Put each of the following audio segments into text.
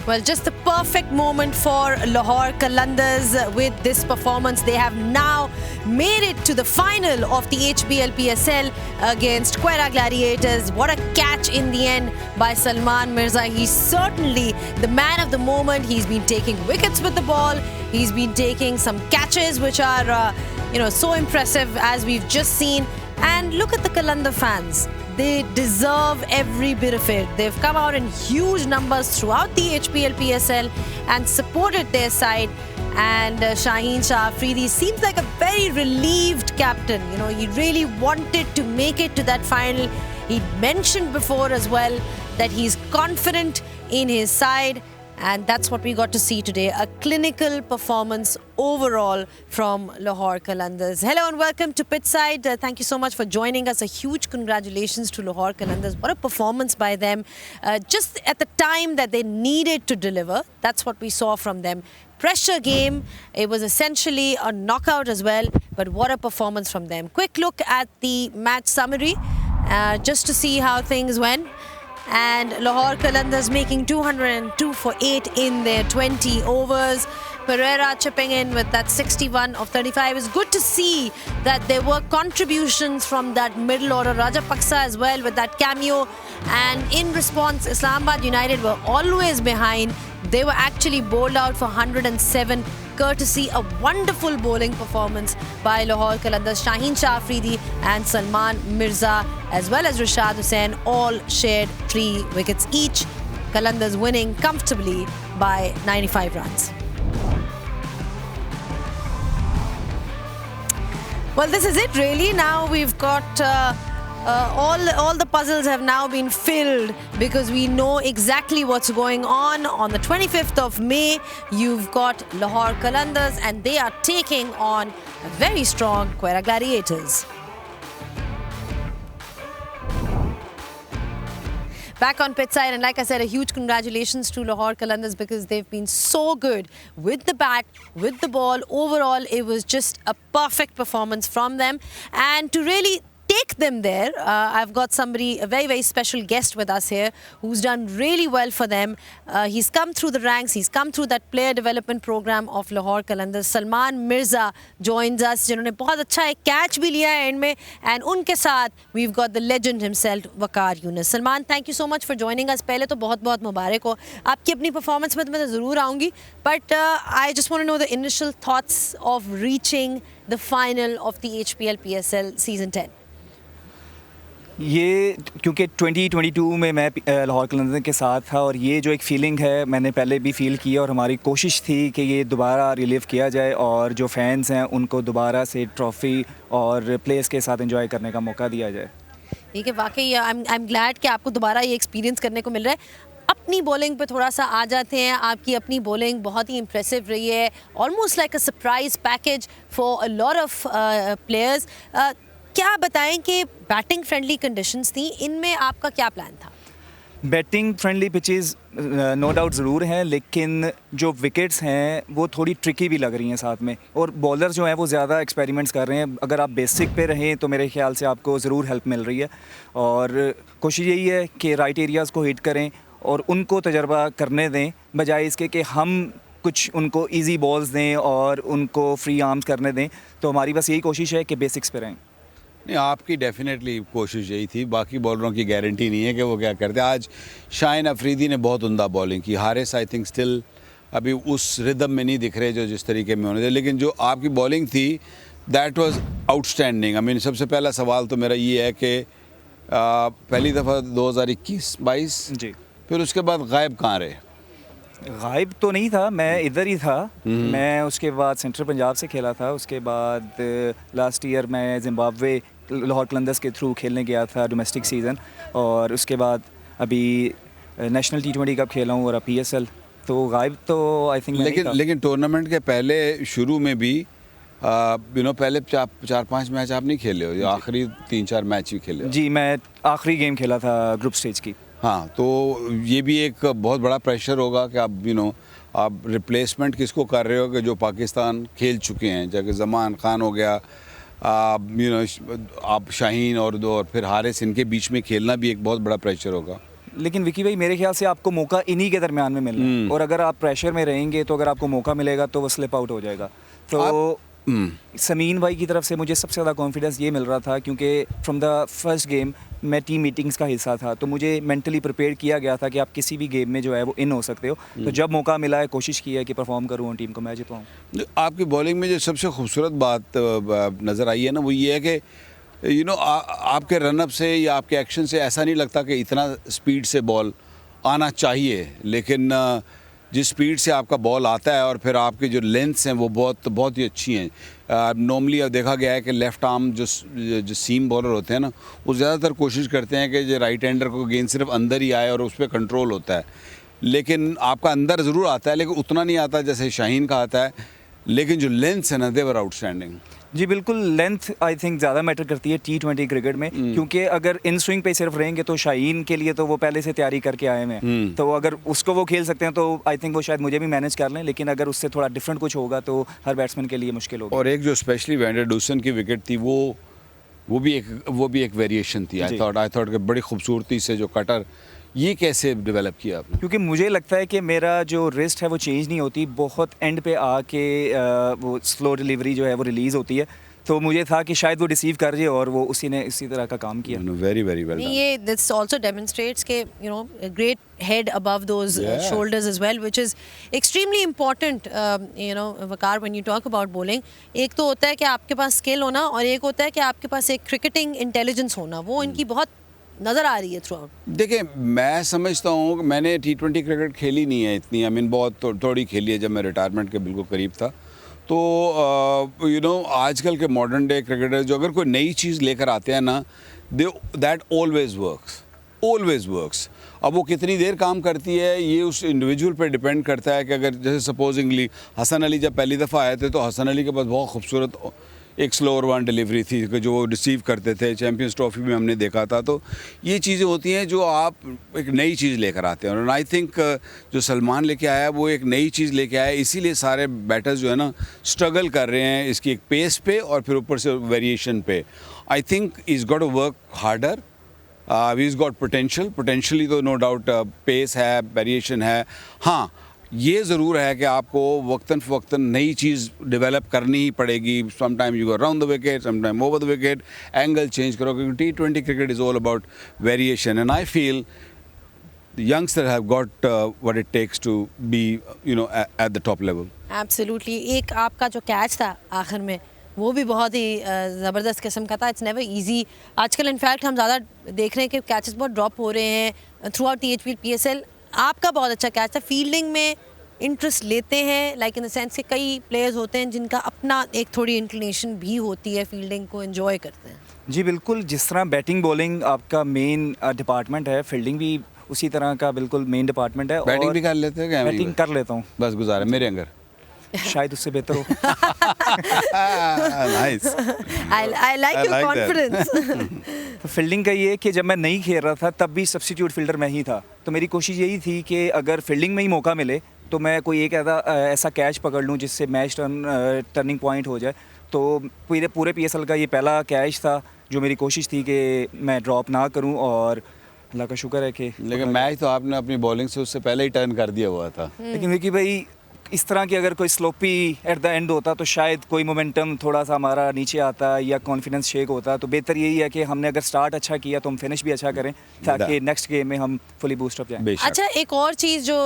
Well, just the perfect moment for Lahore Qalandars with this performance. They have now made it to the final of the HBL PSL against Quetta Gladiators. What a catch in the end by Salman Mirza. He's certainly the man of the moment. He's been taking wickets with the ball. He's been taking some catches which are, so impressive as we've just seen. And look at the Qalandar fans. They deserve every bit of it. They've come out in huge numbers throughout the HBL PSL and supported their side. And Shaheen Shah Afridi seems like a very relieved captain. He really wanted to make it to that final. He mentioned before as well that he's confident in his side. And that's what we got to see today, a clinical performance overall from Lahore Qalandars. Hello and welcome to Pitchside. Thank you so much for joining us. A huge congratulations to Lahore Qalandars. What a performance by them. Just at the time that they needed to deliver, that's what we saw from them. Pressure game, it was essentially a knockout as well, but what a performance from them. Quick look at the match summary, just to see how things went. And Lahore Qalandars making 202 for 8 in their 20 overs. Pereira chipping in with that 61 of 35. It's good to see that there were contributions from that middle order. Rajapaksa as well with that cameo. And in response, Islamabad United were always behind. They were actually bowled out for 107, courtesy a wonderful bowling performance by Lahore Qalandars. Shaheen Shah Afridi and Salman Mirza as well as Rashad Hussain all shared 3 wickets each. Qalandars winning comfortably by 95 runs. Well, this is it really. Now we've got all the puzzles have now been filled because we know exactly what's going on. On the 25th of May, you've got Lahore Qalandars and they are taking on a very strong Quetta Gladiators. Back on Pitchside, and like I said, a huge congratulations to Lahore Qalandars because they've been so good with the bat, with the ball. Overall, it was just a perfect performance from them. And to really take them there, I've got somebody, a very, very special guest with us here who's done really well for them. He's come through the ranks, he's come through that player development program of Lahore Qalandars. Salman Mirza joins us, जिन्होंने बहुत अच्छा एक catch भी लिया है end में, and उनके साथ we've got the legend himself, Waqar Younis. Salman, thank you so much for joining us. पहले तो बहुत-बहुत मुबारक हो. आपकी अपनी performance में तो मैं तो ज़रूर आऊँगी, but I just want to know the initial thoughts of reaching the final of the HBL PSL season 10. ये क्योंकि 2022 में मैं लाहौर कलंदर्स के साथ था और ये जो एक फ़ीलिंग है मैंने पहले भी फ़ील की और हमारी कोशिश थी कि ये दोबारा रिलीव किया जाए और जो फैंस हैं उनको दोबारा से ट्रॉफ़ी और प्लेयर्स के साथ एंजॉय करने का मौका दिया जाए। ठीक है, वाकई आई एम ग्लैड कि आपको दोबारा ये एक्सपीरियंस करने को मिल रहा है। अपनी बॉलिंग पे थोड़ा सा आ जाते हैं। आपकी अपनी बॉलिंग बहुत ही इम्प्रेसिव रही है, almost like a surprise package for a lot of players. क्या बताएं कि बैटिंग फ्रेंडली कंडीशंस थी, इनमें आपका क्या प्लान था? Batting friendly pitches no doubt ज़रूर हैं, लेकिन जो विकेट्स हैं वो थोड़ी ट्रिकी भी लग रही हैं साथ में, और बॉलर जो हैं वो ज़्यादा एक्सपेरिमेंट्स कर रहे हैं। अगर आप बेसिक पे रहें तो मेरे ख्याल से आपको ज़रूर हेल्प मिल रही है, और कोशिश यही है कि राइट एरियाज़ को हिट करें और उनको तजर्बा करने दें, बजाय इसके कि हम कुछ उनको ईजी बॉल्स दें और उनको फ्री आर्म्स करने दें। तो हमारी बस यही कोशिश है कि बेसिक्स पे रहें। नहीं, आपकी डेफिनेटली कोशिश यही थी, बाकी बॉलरों की गारंटी नहीं है कि वो क्या करते। आज शाहीन अफरीदी ने बहुत उम्दा बॉलिंग की। हारिस आई थिंक स्टिल अभी उस रिदम में नहीं दिख रहे जो जिस तरीके में होने थे, लेकिन जो आपकी बॉलिंग थी that was outstanding. I mean सबसे पहला सवाल तो मेरा ये है कि पहली दफ़ा 2021-22 जी, फिर उसके बाद गायब कहाँ रहे? गायब तो नहीं था, मैं इधर ही था। मैं उसके बाद सेंट्रल पंजाब से खेला था, उसके बाद लास्ट ईयर मैं जिम्बाब्वे लाहौर कलंदर्स के थ्रू खेलने गया था डोमेस्टिक सीज़न, और उसके बाद अभी नेशनल T20 कप खेला हूँ और PSL। तो गायब तो आई थिंक लेकिन टूर्नामेंट के पहले शुरू में भी पहले 4-5 मैच आप नहीं खेले हो, या आखिरी 3-4 मैच ही खेले हो? जी, मैं आखिरी गेम खेला था ग्रुप स्टेज की। हाँ, तो ये भी एक बहुत बड़ा प्रेशर होगा कि आप रिप्लेसमेंट किसको कर रहे हो कि जो पाकिस्तान खेल चुके हैं, जैसे ज़मान खान हो गया, आप शाहीन और फिर हारिस, इनके बीच में खेलना भी एक बहुत बड़ा प्रेशर होगा। लेकिन विकी भाई मेरे ख्याल से आपको मौका इन्हीं के दरमियान में मिलना है, और अगर आप प्रेशर में रहेंगे तो अगर आपको मौका मिलेगा तो वो स्लिप आउट हो जाएगा। तो समीन भाई की तरफ से मुझे सबसे ज़्यादा कॉन्फिडेंस ये मिल रहा था क्योंकि फ्रॉम द फर्स्ट गेम मैं टीम मीटिंग्स का हिस्सा था, तो मुझे मेंटली प्रिपेयर किया गया था कि आप किसी भी गेम में जो है वो इन हो सकते हो। तो जब मौका मिला है कोशिश की है कि परफॉर्म करूँ और टीम को मैच जितवाऊँ। आपकी बॉलिंग में जो सबसे खूबसूरत बात नज़र आई है ना, वो ये है कि आपके रनअप से या आपके एक्शन से ऐसा नहीं लगता कि इतना स्पीड से बॉल आना चाहिए, लेकिन जिस स्पीड से आपका बॉल आता है और फिर आपके जो लेंथ्स हैं वो बहुत ही अच्छी हैं। नॉर्मली अब देखा गया है कि लेफ़्ट आर्म जो सीम बॉलर होते हैं ना, वो ज़्यादातर कोशिश करते हैं कि जो राइट हैंडर को गेंद सिर्फ अंदर ही आए और उस पर कंट्रोल होता है, लेकिन आपका अंदर ज़रूर आता है लेकिन उतना नहीं आता जैसे शाहीन का आता है। लेकिन जो लेंथ्स है ना, दे वर आउटस्टैंडिंग। जी बिल्कुल, लेंथ आई थिंक ज़्यादा मैटर करती है T20 क्रिकेट में, क्योंकि अगर इन स्विंग पे सिर्फ रहेंगे तो शाहीन के लिए तो वो पहले से तैयारी करके आए हैं, तो अगर उसको वो खेल सकते हैं तो आई थिंक वो शायद मुझे भी मैनेज कर लें, लेकिन अगर उससे थोड़ा डिफरेंट कुछ होगा तो हर बैट्समैन के लिए मुश्किल होगा। और एक जो स्पेशली वैंडरडूसन की विकेट थी वो भी एक वेरिएशन थी। आई थॉट कि बड़ी खूबसूरती से जो कटर, ये कैसे डेवलप किया आपने? क्योंकि मुझे लगता है कि मेरा जो रिस्ट है वो चेंज नहीं होती, बहुत एंड पे आके वो स्लो डिलीवरी जो है वो रिलीज़ होती है, तो मुझे था कि शायद वो रिसीव कर जाए और वो उसी ने इसी तरह का काम किया। Very very well done. ये दिस आल्सो डेमोन्स्ट्रेट्स के great head above those shoulders as well, which is extremely important Waqar when you talk about bowling. एक तो होता है कि आपके पास स्किल होना और एक होता है कि आपके पास एक क्रिकेटिंग इंटेलिजेंस होना, वो इनकी बहुत नज़र आ रही है थ्रू आउट। देखिए, मैं समझता हूँ कि मैंने T20 क्रिकेट खेली नहीं है इतनी, आई मीन बहुत थोड़ी खेली है जब मैं रिटायरमेंट के बिल्कुल करीब था। तो आजकल के मॉडर्न डे क्रिकेटर जो अगर कोई नई चीज़ लेकर आते हैं ना, दैट ऑलवेज वर्क्स। अब वो कितनी देर काम करती है ये उस इंडिविजुअल पे डिपेंड करता है कि अगर जैसे सपोजिंगली हसन अली जब पहली दफ़ा आए थे तो हसन अली के पास बहुत खूबसूरत एक स्लोअर वन डिलीवरी थी कि जो वो रिसीव करते थे, चैम्पियंस ट्रॉफी में हमने देखा था। तो ये चीज़ें होती हैं जो आप एक नई चीज़ लेकर आते हैं, और आई थिंक जो सलमान लेके आया वो एक नई चीज़ लेके आया, इसीलिए सारे बैटर्स जो है ना स्ट्रगल कर रहे हैं इसकी एक पेस पे और फिर ऊपर से वेरिएशन पे। I think is got to work harder, is got potentially तो नो डाउट पेस है, वेरिएशन है। हाँ, ये ज़रूर है कि आपको वक्तन फ़वक्तन नई चीज़ डेवलप करनी ही पड़ेगी। Sometime you go around the wicket, sometime over the wicket, angle change करो, क्योंकि T20 cricket is all about variation, and I feel the youngsters have got what it takes to be at the top level. Absolutely. एक आपका जो catch था आखिर में वो भी बहुत ही ज़बरदस्त किस्म का था। It's never easy. आजकल इनफैक्ट हम ज़्यादा देख रहे हैं कि कैचेस बहुत ड्रॉप हो रहे हैं थ्रू आउट THPL PSL। आपका बहुत अच्छा कैच था। फील्डिंग में इंटरेस्ट लेते हैं, लाइक इन द सेंस कि कई प्लेयर्स होते हैं जिनका अपना एक थोड़ी इंक्लिनेशन भी होती है, फील्डिंग को एंजॉय करते हैं। जी बिल्कुल, जिस तरह बैटिंग बॉलिंग आपका मेन डिपार्टमेंट है, फील्डिंग भी उसी तरह का बिल्कुल मेन डिपार्टमेंट है। बैटिंग भी कर लेते हैं क्या? बैटिंग कर लेता हूँ, बस गुजारा मेरे अंदर शायद उससे बेहतर हो। Nice, I like your confidence. तो फील्डिंग का ये कि जब मैं नहीं खेल रहा था तब भी सब्स्टिट्यूट फील्डर मैं ही था, तो मेरी कोशिश यही थी कि अगर फील्डिंग में ही मौका मिले तो मैं कोई एक ऐसा कैच पकड़ लूँ जिससे मैच टर्निंग पॉइंट हो जाए। तो पूरे PSL का ये पहला कैच था जो मेरी कोशिश थी कि मैं ड्रॉप ना करूँ, और अल्लाह का शुक्र है कि लेकिन मैच तो आपने अपनी बॉलिंग से उससे पहले ही टर्न कर दिया हुआ था। लेकिन विकी भाई, इस तरह की अगर कोई स्लोपी एट द एंड होता तो शायद कोई मोमेंटम थोड़ा सा हमारा नीचे आता या कॉन्फिडेंस शेक होता। तो बेहतर यही है कि हमने अगर स्टार्ट अच्छा किया तो हम फिनिश भी अच्छा करें ताकि नेक्स्ट गेम में हम फुली बूस्ट अप जाएं। अच्छा, एक और चीज़ जो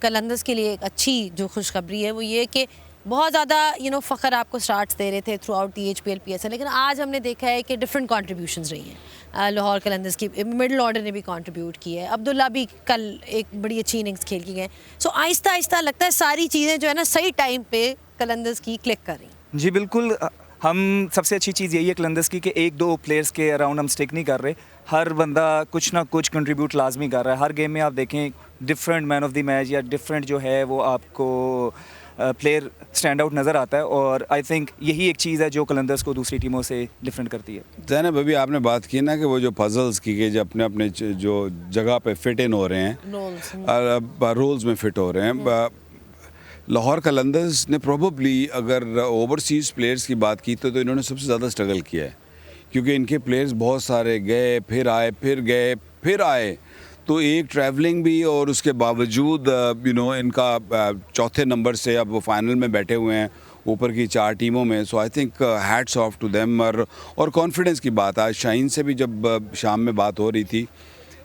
कलंदर्स के लिए एक अच्छी जो खुशखबरी है वो ये कि बहुत ज़्यादा फ़ख्र आपको स्टार्ट्स दे रहे थे थ्रू आउट THPL PSL, लेकिन आज हमने देखा है कि डिफरेंट कंट्रीब्यूशंस रही हैं लाहौर कलंदर्स की। मिडिल ऑर्डर ने भी कंट्रीब्यूट की है, अब्दुल्ला भी कल एक बड़ी अच्छी इनिंग्स खेल के गए। सो आहिस्ता आहिस्ता लगता है सारी चीज़ें जो है ना सही टाइम पे कलंदर्स की क्लिक कर रही। जी बिल्कुल, हम सबसे अच्छी चीज़ यही है कलंदर्स की कि एक दो प्लेयर्स के अराउंड हम स्टिक नहीं कर रहे, हर बंदा कुछ ना कुछ कंट्रीब्यूट लाजमी कर रहा है। हर गेम में आप देखें different man of the match या डिफरेंट जो है वो आपको प्लेयर स्टैंड आउट नज़र आता है, और आई थिंक यही एक चीज़ है जो कलंदर्स को दूसरी टीमों से डिफरेंट करती है। ज़ैनब, अभी आपने बात की ना कि वो जो पजल्स की के जो अपने अपने जो जगह पे फिट इन हो रहे हैं, रोल्स में फिट हो रहे हैं। लाहौर कलंदर्स ने प्रोबेबली अगर ओवरसीज़ प्लेयर्स की बात की तो इन्होंने सबसे ज़्यादा स्ट्रगल किया है, क्योंकि इनके प्लेयर्स बहुत सारे गए फिर आए, फिर गए फिर आए। तो एक ट्रैवलिंग भी और उसके बावजूद इनका चौथे नंबर से अब वो फाइनल में बैठे हुए हैं ऊपर की 4 टीमों में. So I think hats off to them. और कॉन्फिडेंस की बात, आज शाहीन से भी जब शाम में बात हो रही थी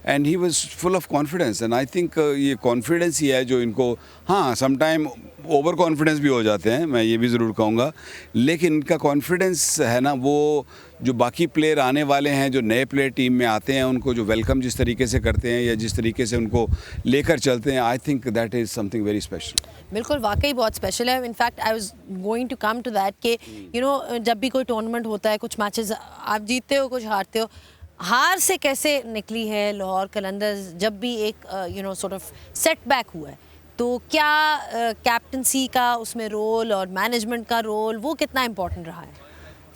and he was full of confidence. And I think ये कॉन्फिडेंस ही है जो इनको, हाँ समटाइम ओवर कॉन्फिडेंस भी हो जाते हैं, मैं ये भी ज़रूर कहूँगा, लेकिन इनका कॉन्फिडेंस है ना, वो जो बाकी प्लेयर आने वाले हैं, जो नए प्लेयर टीम में आते हैं, उनको जो वेलकम जिस तरीके से करते हैं या जिस तरीके से उनको लेकर चलते हैं, I think that is something very special. बिल्कुल, वाकई बहुत स्पेशल है. In fact I was going to come to that कि जब भी कोई टूर्नामेंट होता है, कुछ मैचेस आप जीतते हो, कुछ हारते हो. हार से कैसे निकली है लाहौर कलंदर्स जब भी एक सॉर्ट ऑफ सेटबैक हुआ है, तो क्या कैप्टनसी का उसमें रोल और मैनेजमेंट का रोल वो कितना इम्पोर्टेंट रहा है?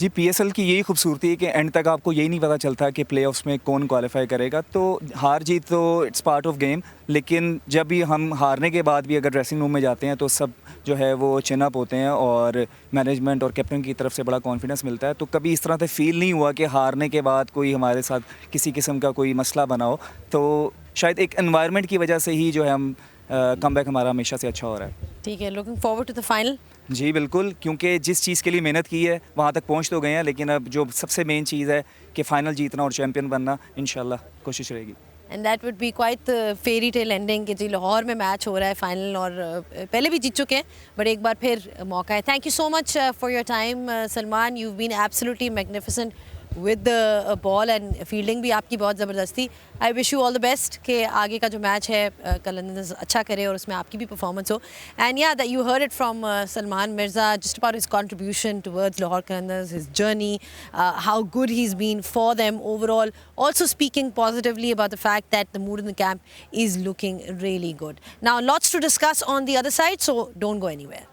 जी, पीएसएल की यही खूबसूरती है कि एंड तक आपको यही नहीं पता चलता कि प्लेऑफ्स में कौन क्वालिफाई करेगा. तो हार जीत तो इट्स पार्ट ऑफ गेम, लेकिन जब भी हम हारने के बाद भी अगर ड्रेसिंग रूम में जाते हैं तो सब जो है वो चिन अप होते हैं और मैनेजमेंट और कैप्टन की तरफ से बड़ा कॉन्फिडेंस मिलता है. तो कभी इस तरह से फील नहीं हुआ कि हारने के बाद कोई हमारे साथ किसी किस्म का कोई मसला बना हो. तो शायद एक एनवायरनमेंट की वजह से ही जो है हम कमबैक हमारा हमेशा से अच्छा हो रहा है. ठीक है, looking forward to the final. जी बिल्कुल, क्योंकि जिस चीज़ के लिए मेहनत की है वहाँ तक पहुँच तो गए हैं, लेकिन अब जो सबसे मेन चीज़ है कि फ़ाइनल जीतना और चैम्पियन बनना, इंशाल्लाह कोशिश रहेगी. And that would be quite fairy tale ending कि जी लाहौर में मैच हो रहा है फाइनल, और पहले भी जीत चुके हैं बट एक बार फिर मौका है. Thank you so much for your time Salman. You been absolutely magnificent with the ball and fielding भी आपकी बहुत ज़बरदस्त थी. I wish you all the best कि आगे का जो मैच है कलंदर्स अच्छा करे और उसमें आपकी भी परफॉर्मेंस हो. एंड या that you heard it from Salman Mirza just about his contribution towards Lahore Qalandars, his journey, how good he is been for them overall, also speaking positively about the fact that the mood in the camp is looking really good. Now lots to discuss on the other side, so don't go anywhere.